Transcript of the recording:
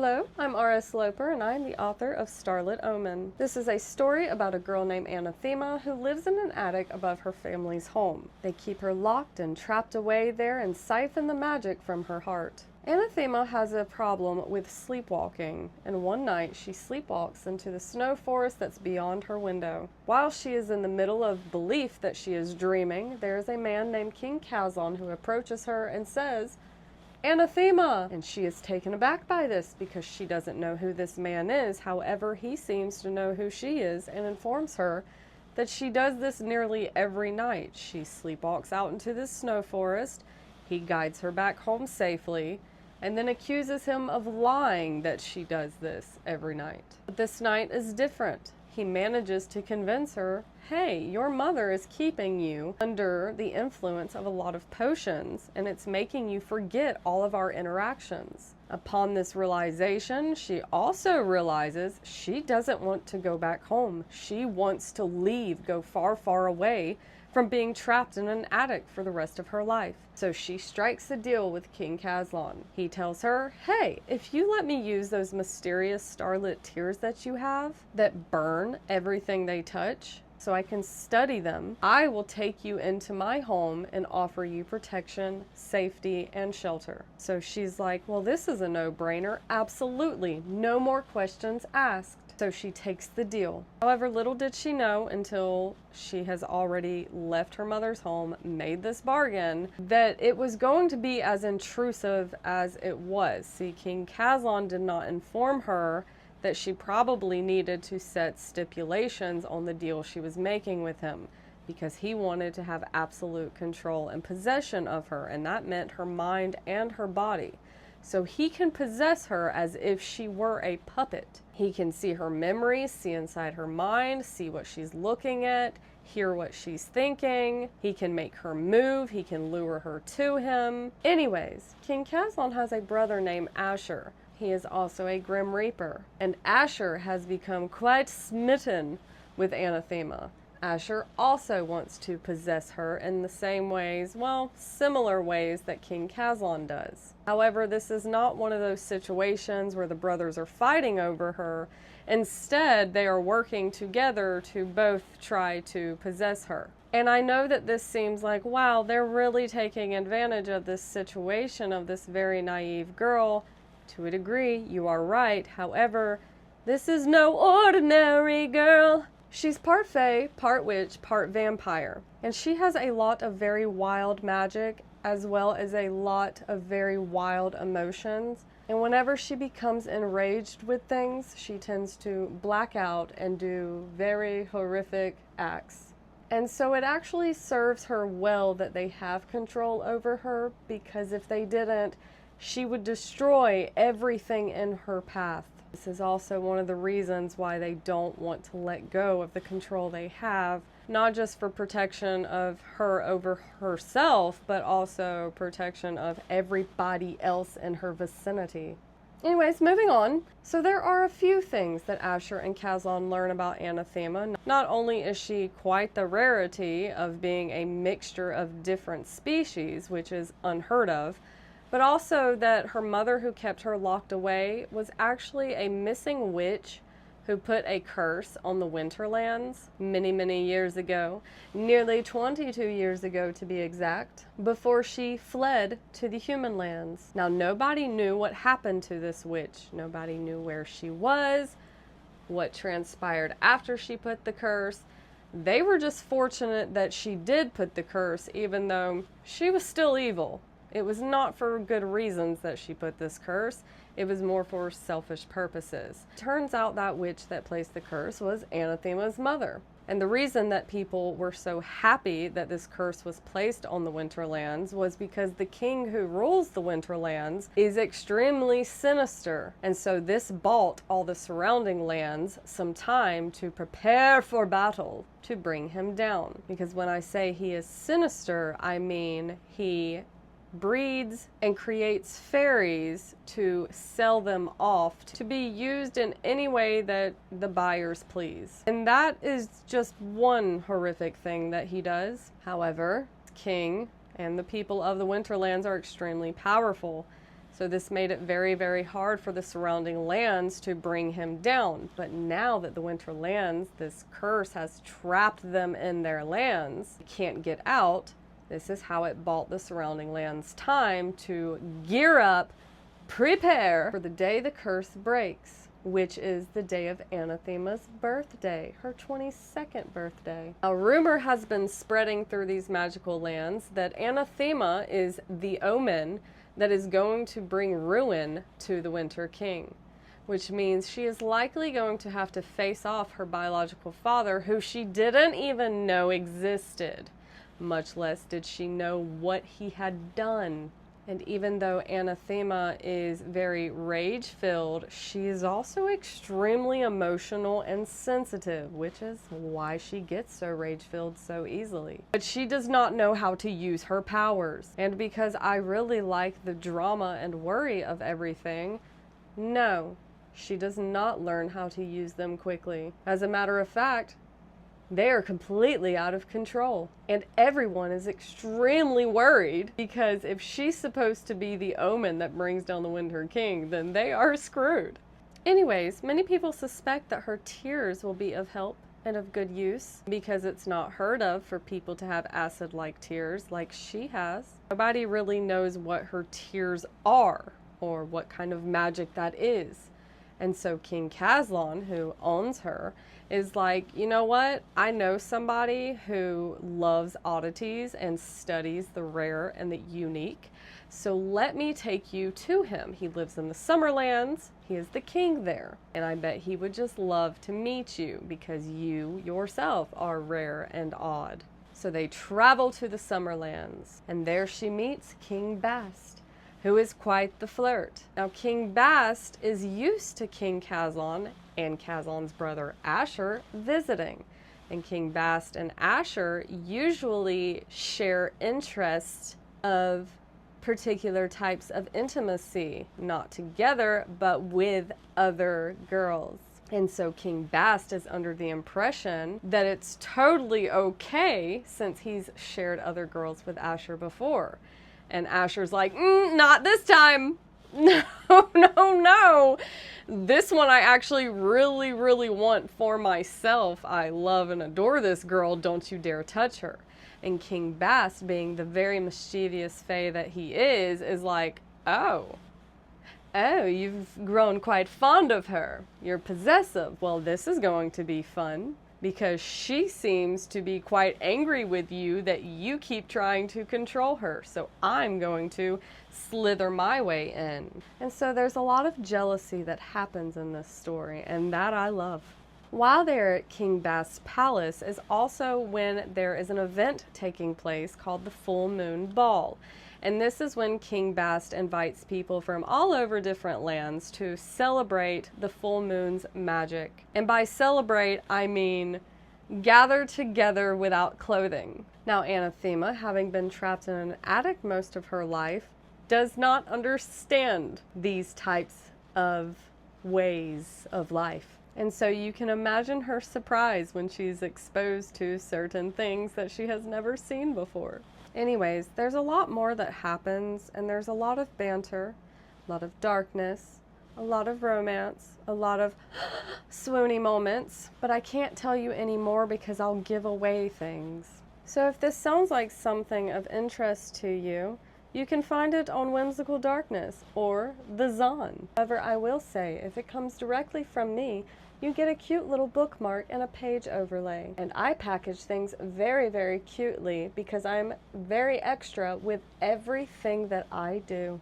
Hello, I'm R.S. Sloper, and I'm the author of Starlit Omen. This is a story about a girl named Anathema who lives in an attic above her family's home. They keep her locked and trapped away there and siphon the magic from her heart. Anathema has a problem with sleepwalking, and one night she sleepwalks into the snow forest that's beyond her window. While she is in the middle of belief that she is dreaming, there is a man named King Kazon who approaches her and says, "Anathema!" And she is taken aback by this because she doesn't know who this man is. However, he seems to know who she is and informs her that she does this nearly every night. She sleepwalks out into this snow forest. He guides her back home safely and then accuses him of lying that she does this every night. But this night is different. He manages to convince her, hey, your mother is keeping you under the influence of a lot of potions, and it's making you forget all of our interactions. Upon this realization, she also realizes she doesn't want to go back home. She wants to leave, go far, far away from being trapped in an attic for the rest of her life. So she strikes a deal with King Kazlan. He tells her, hey, if you let me use those mysterious starlit tears that you have that burn everything they touch, so I can study them, I will take you into my home and offer you protection, safety, and shelter. So she's like, well, this is a no-brainer. Absolutely. No more questions asked. So she takes the deal. However, little did she know until she has already left her mother's home, made this bargain, that it was going to be as intrusive as it was. See, King Kazlan did not inform her that she probably needed to set stipulations on the deal she was making with him, because he wanted to have absolute control and possession of her, and that meant her mind and her body. So he can possess her as if she were a puppet. He can see her memories, see inside her mind, see what she's looking at, hear what she's thinking. He can make her move. He can lure her to him. Anyways, King Kazlan has a brother named Asher. He is also a Grim Reaper, and Asher has become quite smitten with Anathema. Asher also wants to possess her in the same ways, well, similar ways that King Kazlan does. However, this is not one of those situations where the brothers are fighting over her. Instead, they are working together to both try to possess her. And I know that this seems like, wow, they're really taking advantage of this situation of this very naive girl. To a degree, you are right. However, this is no ordinary girl. She's part fae, part witch, part vampire, and she has a lot of very wild magic as well as a lot of very wild emotions. And whenever she becomes enraged with things, she tends to black out and do very horrific acts. And so it actually serves her well that they have control over her, because if they didn't, she would destroy everything in her path. This is also one of the reasons why they don't want to let go of the control they have, not just for protection of her over herself, but also protection of everybody else in her vicinity. Anyways, moving on. So there are a few things that Asher and Kazlan learn about Anathema. Not only is she quite the rarity of being a mixture of different species, which is unheard of, but also that her mother, who kept her locked away, was actually a missing witch who put a curse on the Winterlands many, many years ago, nearly 22 years ago to be exact, before she fled to the human lands. Now, nobody knew what happened to this witch. Nobody knew where she was, what transpired after she put the curse. They were just fortunate that she did put the curse, even though she was still evil. It was not for good reasons that she put this curse. It was more for selfish purposes. Turns out that witch that placed the curse was Anathema's mother. And the reason that people were so happy that this curse was placed on the Winterlands was because the king who rules the Winterlands is extremely sinister. And so this bought all the surrounding lands some time to prepare for battle to bring him down. Because when I say he is sinister, I mean he breeds and creates fairies to sell them off to be used in any way that the buyers please. And that is just one horrific thing that he does. However, King and the people of the Winterlands are extremely powerful. So this made it very, very hard for the surrounding lands to bring him down. But now that the winter lands, this curse has trapped them in their lands, can't get out. This is how it bought the surrounding lands time to gear up, prepare for the day the curse breaks, which is the day of Anathema's birthday, her 22nd birthday. A rumor has been spreading through these magical lands that Anathema is the omen that is going to bring ruin to the Winter King, which means she is likely going to have to face off her biological father, who she didn't even know existed, much less did she know what he had done. And even though Anathema is very rage-filled, she is also extremely emotional and sensitive, which is why she gets so rage-filled so easily. But she does not know how to use her powers. And because I really like the drama and worry of everything, no, she does not learn how to use them quickly. As a matter of fact, they are completely out of control. And everyone is extremely worried, because if she's supposed to be the omen that brings down the Winter King, then they are screwed. Anyways, many people suspect that her tears will be of help and of good use, because it's not heard of for people to have acid-like tears like she has. Nobody really knows what her tears are or what kind of magic that is. And so King Caslon, who owns her, is like, you know what? I know somebody who loves oddities and studies the rare and the unique. So let me take you to him. He lives in the Summerlands. He is the king there. And I bet he would just love to meet you, because you yourself are rare and odd. So they travel to the Summerlands, and there she meets King Bast, who is quite the flirt. Now, King Bast is used to King Caslon and Caslon's brother Asher visiting. And King Bast and Asher usually share interests of particular types of intimacy, not together, but with other girls. And so King Bast is under the impression that it's totally okay, since he's shared other girls with Asher before. And Asher's like, not this time. No, no, no. This one I actually really, really want for myself. I love and adore this girl. Don't you dare touch her. And King Bast, being the very mischievous fae that he is like, oh, you've grown quite fond of her. You're possessive. Well, this is going to be fun, because she seems to be quite angry with you that you keep trying to control her. So I'm going to slither my way in. And so there's a lot of jealousy that happens in this story, and that I love. While they're at King Bast's palace is also when there is an event taking place called the Full Moon Ball. And this is when King Bast invites people from all over different lands to celebrate the full moon's magic. And by celebrate, I mean gather together without clothing. Now, Anathema, having been trapped in an attic most of her life, does not understand these types of ways of life. And so you can imagine her surprise when she's exposed to certain things that she has never seen before. Anyways, there's a lot more that happens, and there's a lot of banter, a lot of darkness, a lot of romance, a lot of swoony moments, but I can't tell you any more because I'll give away things. So if this sounds like something of interest to you, you can find it on Whimsical Darkness or The Zon. However, I will say, if it comes directly from me, you get a cute little bookmark and a page overlay. And I package things very, very cutely because I'm very extra with everything that I do.